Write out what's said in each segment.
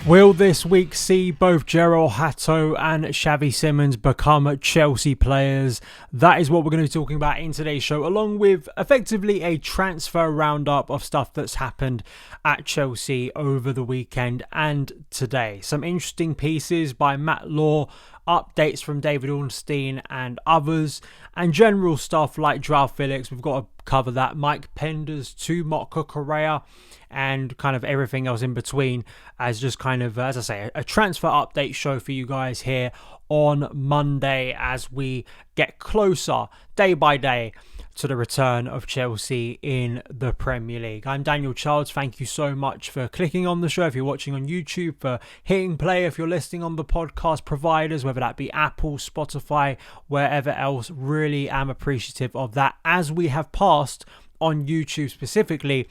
Will this week see both Jorrel Hato and Xavi Simons become Chelsea players? That is what we're going to be talking about in today's show, along with effectively a transfer roundup of stuff that's happened at Chelsea over the weekend and today. Some interesting pieces by Matt Law, updates from David Ornstein and others, and general stuff like Joao Felix. We've got to cover that. Mike Penders to Motko Correa, and kind of everything else in between, as just kind of, as I say, a transfer update show for you guys here on Monday as we get closer day by day to the return of Chelsea in the Premier League. I'm Daniel Charles. Thank you so much for clicking on the show. If you're watching on YouTube, for hitting play, if you're listening on the podcast providers, whether that be Apple, Spotify, wherever else, really am appreciative of that, as we have passed on YouTube specifically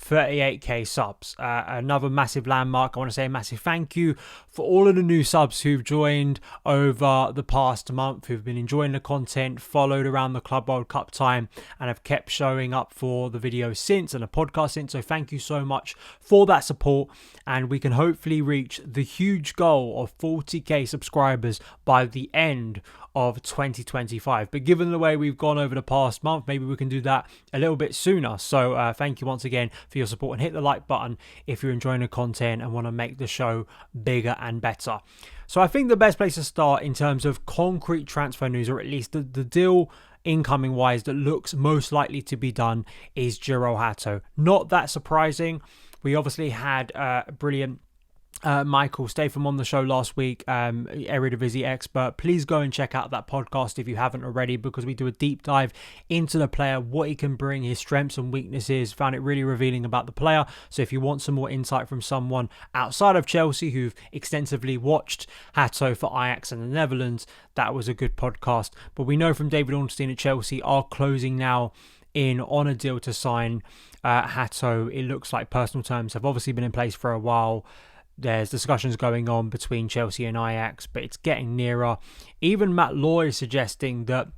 38k subs. Another massive landmark. I want to say a massive thank you for all of the new subs who've joined over the past month, who've been enjoying the content, followed around the Club World Cup time, and have kept showing up for the videos since and the podcast since. So thank you so much for that support, and we can hopefully reach the huge goal of 40k subscribers by the end of 2025. But given the way we've gone over the past month, maybe we can do that a little bit sooner. So thank you once again for your support, and hit the like button if you're enjoying the content and want to make the show bigger and better. So I think the best place to start in terms of concrete transfer news, or at least the deal incoming wise that looks most likely to be done, is Jorrel Hato. Not that surprising. We obviously had brilliant Michael Statham on the show last week, Eredivisie expert. Please go and check out that podcast if you haven't already, because we do a deep dive into the player, what he can bring, his strengths and weaknesses. Found it really revealing about the player. So if you want some more insight from someone outside of Chelsea who've extensively watched Hato for Ajax and the Netherlands, that was a good podcast. But we know from David Ornstein at Chelsea are closing now in on a deal to sign Hato. It looks like personal terms have obviously been in place for a while. There's discussions going on between Chelsea and Ajax, but it's getting nearer. Even Matt Law is suggesting that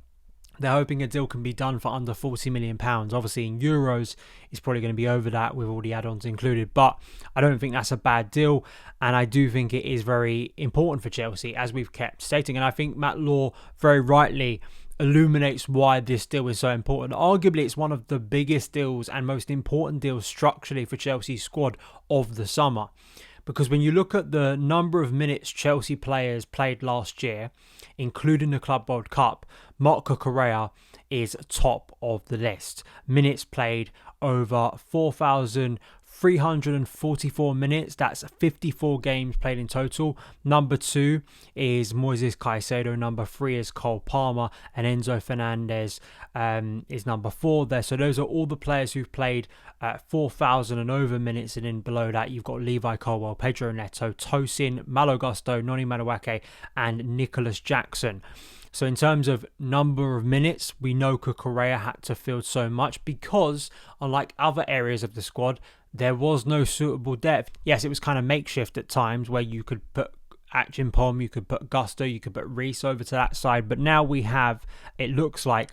they're hoping a deal can be done for under £40 million. Obviously in euros, it's probably going to be over that with all the add-ons included, but I don't think that's a bad deal, and I do think it is very important for Chelsea, as we've kept stating. And I think Matt Law very rightly illuminates why this deal is so important. Arguably, it's one of the biggest deals and most important deals structurally for Chelsea's squad of the summer. Because when you look at the number of minutes Chelsea players played last year, including the Club World Cup, Motko Correa is top of the list. Minutes played over 4,344 minutes. That's 54 games played in total. Number 2 is Moises Caicedo. Number 3 is Cole Palmer. And Enzo Fernandez is number 4 there. So those are all the players who've played 4,000 and over minutes. And then below that, you've got Levi Colwill, Pedro Neto, Tosin, Malo Gusto, Noni Madueke, and Nicholas Jackson. So in terms of number of minutes, we know Correa had to field so much because, unlike other areas of the squad, there was no suitable depth. Yes, it was kind of makeshift at times where you could put Achimpom, you could put Gusto, you could put Reece over to that side. But now we have, it looks like,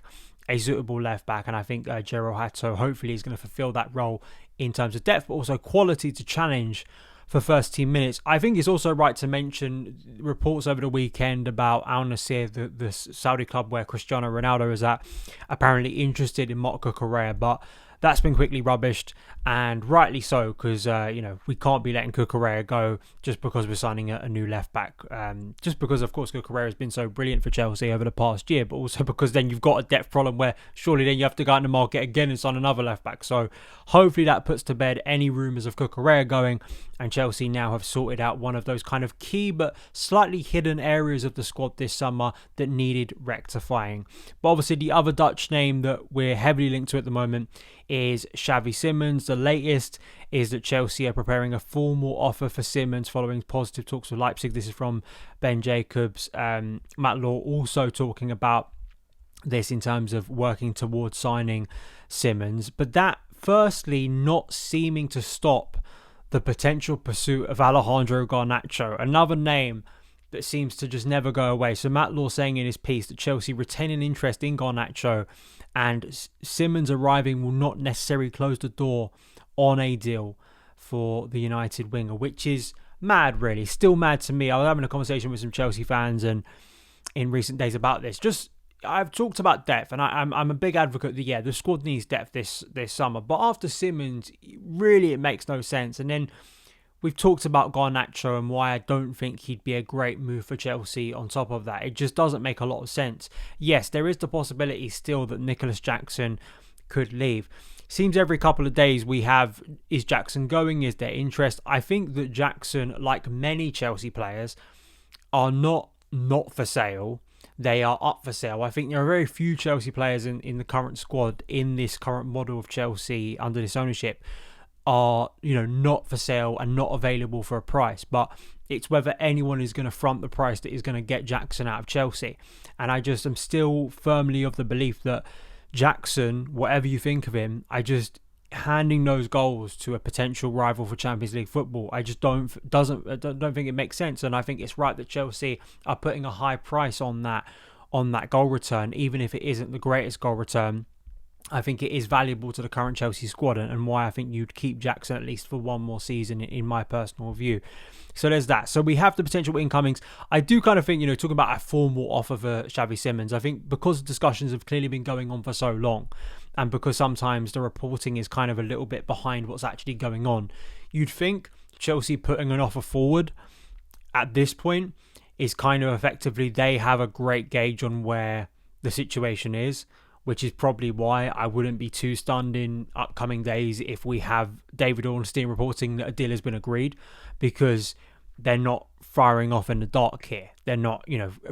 a suitable left back. And I think Jorrel Hato hopefully is going to fulfill that role in terms of depth, but also quality to challenge for first team minutes. I think it's also right to mention reports over the weekend about Al Nassr, the Saudi club where Cristiano Ronaldo is at, apparently interested in Motko Correa, but that's been quickly rubbished, and rightly so, because we can't be letting Correa go just because we're signing a new left back. Just because, of course, Correa has been so brilliant for Chelsea over the past year, but also because then you've got a depth problem where surely then you have to go out in the market again and sign another left back. So hopefully that puts to bed any rumours of Correa going, and Chelsea now have sorted out one of those kind of key but slightly hidden areas of the squad this summer that needed rectifying. But obviously the other Dutch name that we're heavily linked to at the moment is Xavi Simons. The latest is that Chelsea are preparing a formal offer for Simmons following positive talks with Leipzig. This is from Ben Jacobs. Matt Law also talking about this in terms of working towards signing Simmons. But that, firstly, not seeming to stop the potential pursuit of Alejandro Garnacho, another name that seems to just never go away. So Matt Law saying in his piece that Chelsea retain an interest in Garnacho, and Simmons arriving will not necessarily close the door on a deal for the United winger, which is mad, really. Still mad to me. I was having a conversation with some Chelsea fans and in recent days about this. I've talked about depth, and I'm a big advocate that the squad needs depth this summer. But after Simmons, really it makes no sense. And then we've talked about Garnacho and why I don't think he'd be a great move for Chelsea. On top of that, it just doesn't make a lot of sense. Yes, there is the possibility still that Nicholas Jackson could leave. Seems every couple of days we have, is Jackson going? Is there interest? I think that Jackson, like many Chelsea players, are not for sale. They are up for sale. I think there are very few Chelsea players in the current squad, in this current model of Chelsea under this ownership, are not for sale and not available for a price. But it's whether anyone is going to front the price that is going to get Jackson out of Chelsea. And I just am still firmly of the belief that Jackson, whatever you think of him, handing those goals to a potential rival for Champions League football, I just don't think it makes sense. And I think it's right that Chelsea are putting a high price on that goal return, even if it isn't the greatest goal return. I think it is valuable to the current Chelsea squad, and why I think you'd keep Jackson at least for one more season, in my personal view. So there's that. So we have the potential incomings. I do kind of think, talking about a formal offer for Xavi Simons, I think because discussions have clearly been going on for so long, and because sometimes the reporting is kind of a little bit behind what's actually going on, you'd think Chelsea putting an offer forward at this point is kind of effectively they have a great gauge on where the situation is, which is probably why I wouldn't be too stunned in upcoming days if we have David Ornstein reporting that a deal has been agreed, because they're not firing off in the dark here. They're not,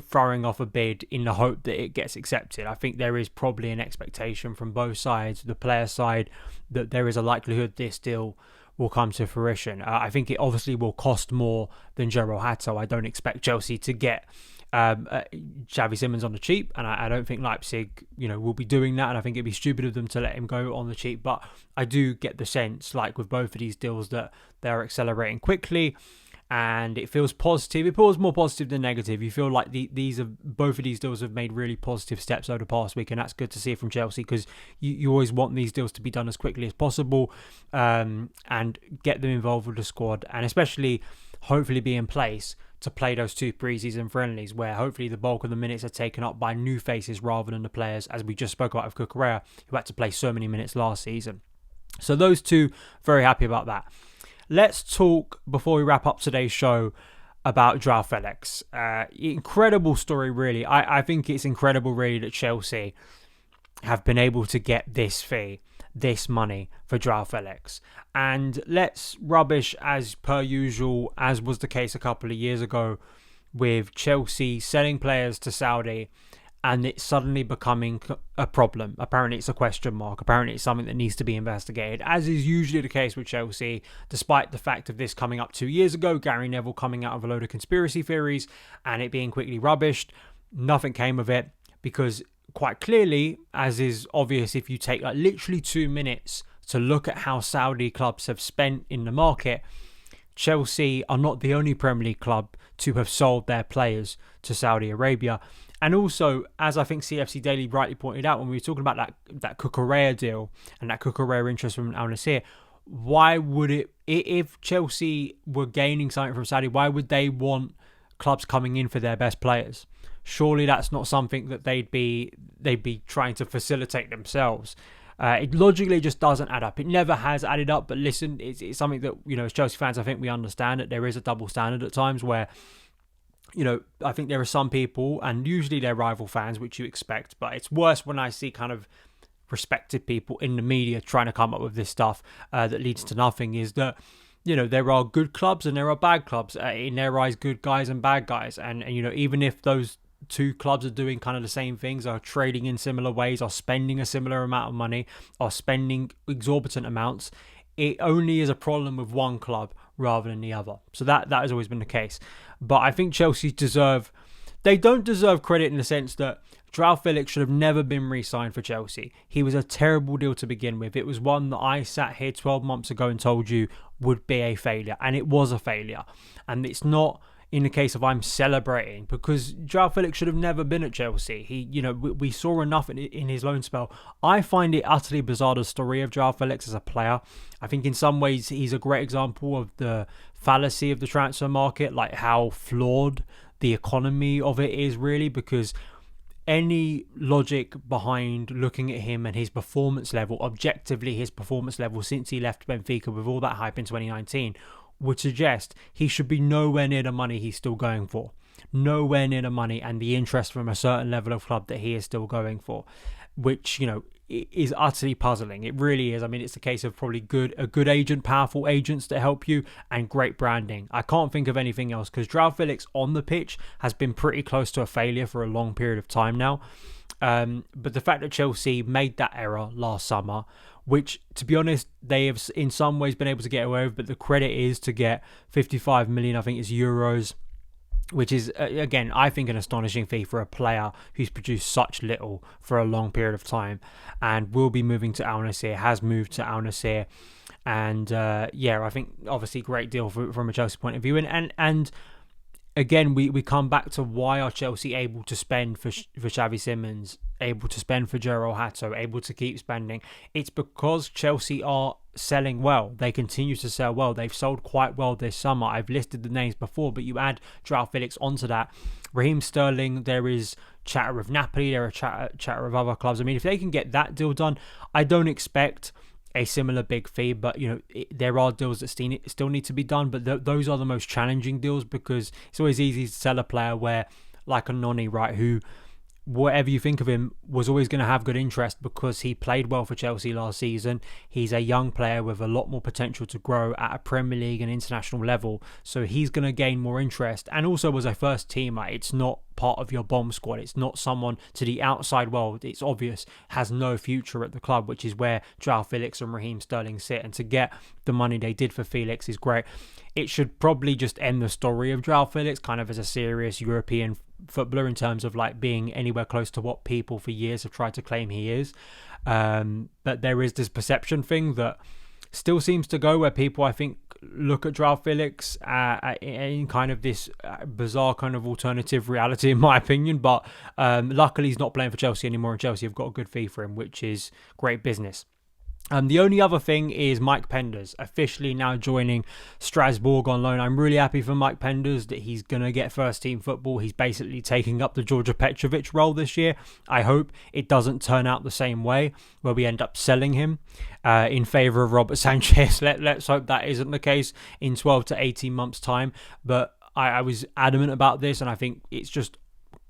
firing off a bid in the hope that it gets accepted. I think there is probably an expectation from both sides, the player side, that there is a likelihood this deal will come to fruition. I think it obviously will cost more than Jorrel Hato. I don't expect Chelsea to get Xavi Simons on the cheap, and I don't think Leipzig will be doing that, and I think it'd be stupid of them to let him go on the cheap. But I do get the sense, like with both of these deals, that they're accelerating quickly, and it feels positive. It feels more positive than negative. You feel like both of these deals have made really positive steps over the past week, and that's good to see from Chelsea, because you always want these deals to be done as quickly as possible, and get them involved with the squad, and especially hopefully be in place to play those 2 pre-season friendlies, where hopefully the bulk of the minutes are taken up by new faces rather than the players, as we just spoke about with Cucurella, who had to play so many minutes last season. So those two, very happy about that. Let's talk, before we wrap up today's show, about Joao Felix. Incredible story, really. I think it's incredible, really, that Chelsea have been able to get this fee, this money for Joao Felix. And let's rubbish, as per usual, as was the case a couple of years ago, with Chelsea selling players to Saudi and it suddenly becoming a problem. Apparently it's a question mark. Apparently it's something that needs to be investigated, as is usually the case with Chelsea, despite the fact of this coming up 2 years ago, Gary Neville coming out of a load of conspiracy theories and it being quickly rubbished. Nothing came of it, because quite clearly, as is obvious if you take literally 2 minutes to look at how Saudi clubs have spent in the market, Chelsea are not the only Premier League club to have sold their players to Saudi Arabia. And also, as I think CFC Daily rightly pointed out when we were talking about that Cucurella deal and that Cucurella interest from Al Nassr, why would it, if Chelsea were gaining something from Saudi, why would they want clubs coming in for their best players? Surely that's not something that they'd be trying to facilitate themselves. It logically just doesn't add up. It never has added up. But listen, it's something that, as Chelsea fans, I think we understand that there is a double standard at times where, I think there are some people, and usually they're rival fans, which you expect. But it's worse when I see kind of respected people in the media trying to come up with this stuff that leads to nothing. Is that, there are good clubs and there are bad clubs. In their eyes, good guys and bad guys. And even if those 2 clubs are doing kind of the same things, are trading in similar ways, are spending a similar amount of money, are spending exorbitant amounts, it only is a problem with one club rather than the other. So that has always been the case. But I think Chelsea don't deserve credit in the sense that Joao Felix should have never been re-signed for Chelsea. He was a terrible deal to begin with. It was one that I sat here 12 months ago and told you would be a failure, and it was a failure. And it's not in the case of I'm celebrating, because Joao Felix should have never been at Chelsea. We saw enough in his loan spell. I find it utterly bizarre, the story of Joao Felix as a player. I think in some ways he's a great example of the fallacy of the transfer market, like how flawed the economy of it is, really, because any logic behind looking at him and his performance level, objectively his performance level since he left Benfica with all that hype in 2019, would suggest he should be nowhere near the money he's still going for. Nowhere near the money and the interest from a certain level of club that he is still going for, which, is utterly puzzling. It really is. I mean, it's a case of probably a good agent, powerful agents to help you, and great branding. I can't think of anything else, because Joao Felix on the pitch has been pretty close to a failure for a long period of time now. But the fact that Chelsea made that error last summer, which, to be honest, they have in some ways been able to get away with, but the credit is to get 55 million, I think it's euros, which is, again, I think an astonishing fee for a player who's produced such little for a long period of time, and will be moving to Al Nassr, has moved to Al Nassr. And I think obviously great deal from a Chelsea point of view. And again, we come back to why are Chelsea able to spend for Xavi Simons, able to spend for Jorrel Hato, able to keep spending. It's because Chelsea are selling well. They continue to sell well. They've sold quite well this summer. I've listed the names before, but you add Joao Felix onto that. Raheem Sterling, there is chatter of Napoli, there are chatter of other clubs. I mean, if they can get that deal done, I don't expect a similar big fee, but there are deals that still need to be done, but those are the most challenging deals, because it's always easy to sell a player where, like a Noni, right, who, whatever you think of him, was always going to have good interest because he played well for Chelsea last season. He's a young player with a lot more potential to grow at a Premier League and international level, so he's going to gain more interest. And also, as a first teamer, it's not part of your bomb squad. It's not someone to the outside world, it's obvious, has no future at the club, which is where Joao Felix and Raheem Sterling sit. And to get the money they did for Felix is great. It should probably just end the story of Joao Felix kind of as a serious European footballer in terms of like being anywhere close to what people for years have tried to claim he is. But there is this perception thing that still seems to go, where people, I think, look at Joao Felix in kind of this bizarre kind of alternative reality, in my opinion. But luckily he's not playing for Chelsea anymore, and Chelsea have got a good fee for him, which is great business. The only other thing is Mike Penders officially now joining Strasbourg on loan. I'm really happy for Mike Penders that he's going to get first team football. He's basically taking up the Jorge Petrovic role this year. I hope it doesn't turn out the same way, where we end up selling him in favour of Robert Sanchez. Let's hope that isn't the case in 12 to 18 months' time. But I was adamant about this, and I think it's just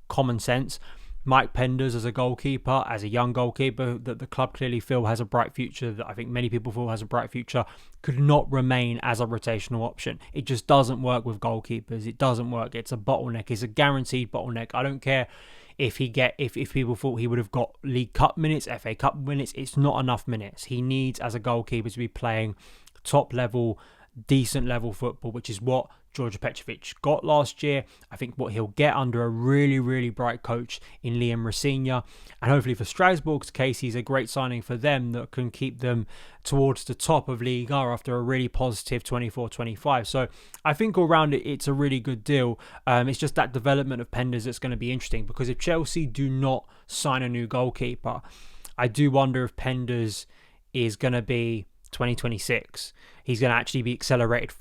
common sense. Mike Penders as a goalkeeper, as a young goalkeeper that the club clearly feel has a bright future, that I think many people feel has a bright future, could not remain as a rotational option. It just doesn't work with goalkeepers. It doesn't work. It's a bottleneck. It's a guaranteed bottleneck. I don't care if people thought he would have got League Cup minutes, FA Cup minutes. It's not enough minutes. He needs, as a goalkeeper, to be playing top level, decent level football, which is what Jorge Petrovic got last year. I think what he'll get under a really, really bright coach in Liam Rossinha. And hopefully for Strasbourg's case, he's a great signing for them that can keep them towards the top of Liga after a really positive 24-25. So I think all round it's a really good deal. It's just that development of Penders that's going to be interesting, because if Chelsea do not sign a new goalkeeper, I do wonder if Penders is going to be 2026. He's going to actually be accelerated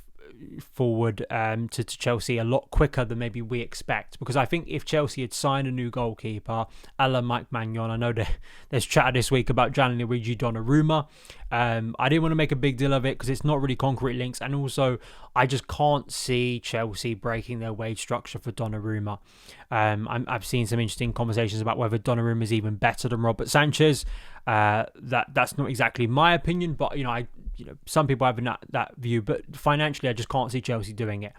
forward to Chelsea a lot quicker than maybe we expect, because I think if Chelsea had signed a new goalkeeper a la Mike Maignan, I know there's chatter this week about Gianluigi Donnarumma. I didn't want to make a big deal of it because it's not really concrete links, and also I just can't see Chelsea breaking their wage structure for Donnarumma. I've seen some interesting conversations about whether Donnarumma is even better than Robert Sanchez. That's not exactly my opinion, but some people have that view. But financially, I just can't see Chelsea doing it.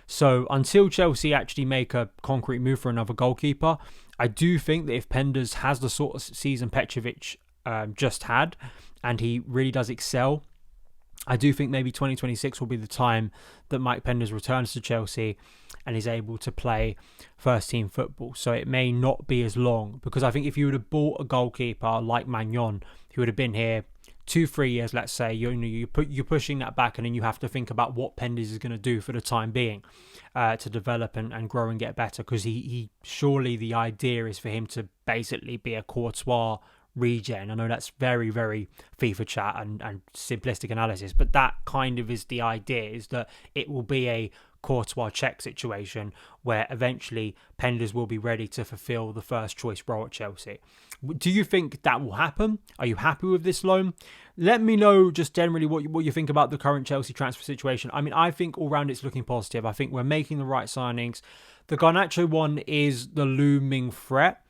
So until Chelsea actually make a concrete move for another goalkeeper, I do think that if Penders has the sort of season Petrovic just had, and he really does excel, I do think maybe 2026 will be the time that Mike Penders returns to Chelsea and is able to play first team football. So it may not be as long, because I think if you would have bought a goalkeeper like Maignan, who would have been here 2-3 years, let's say, you're pushing that back, and then you have to think about what Penders is going to do for the time being to develop and grow and get better, because he surely the idea is for him to basically be a Courtois regen. I know that's very, very FIFA chat and simplistic analysis, but that kind of is the idea, is that it will be a Courtois check situation where eventually Penders will be ready to fulfill the first choice role at Chelsea. Do you think that will happen? Are you happy with this loan? Let me know just generally what you think about the current Chelsea transfer situation. I mean, I think all round it's looking positive. I think we're making the right signings. The Garnacho one is the looming threat.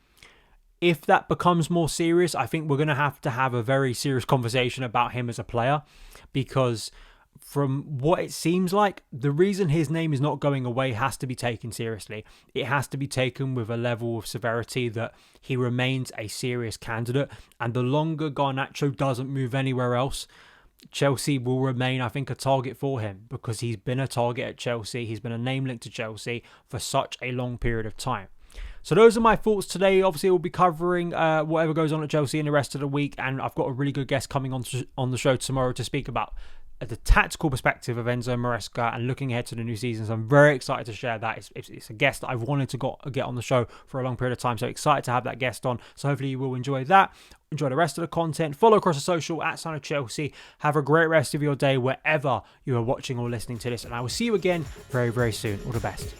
If that becomes more serious, I think we're going to have a very serious conversation about him as a player, because from what it seems like, the reason his name is not going away has to be taken seriously. It has to be taken with a level of severity that he remains a serious candidate. And the longer Garnacho doesn't move anywhere else, Chelsea will remain, I think, a target for him, because he's been a target at Chelsea. He's been a name linked to Chelsea for such a long period of time. So those are my thoughts today. Obviously, we'll be covering whatever goes on at Chelsea in the rest of the week. And I've got a really good guest coming on the show tomorrow to speak about the tactical perspective of Enzo Maresca and looking ahead to the new season. So I'm very excited to share that. It's a guest that I've wanted to get on the show for a long period of time. So excited to have that guest on. So hopefully you will enjoy that. Enjoy the rest of the content. Follow across the social at SonOfChelsea. Have a great rest of your day wherever you are watching or listening to this. And I will see you again very, very soon. All the best.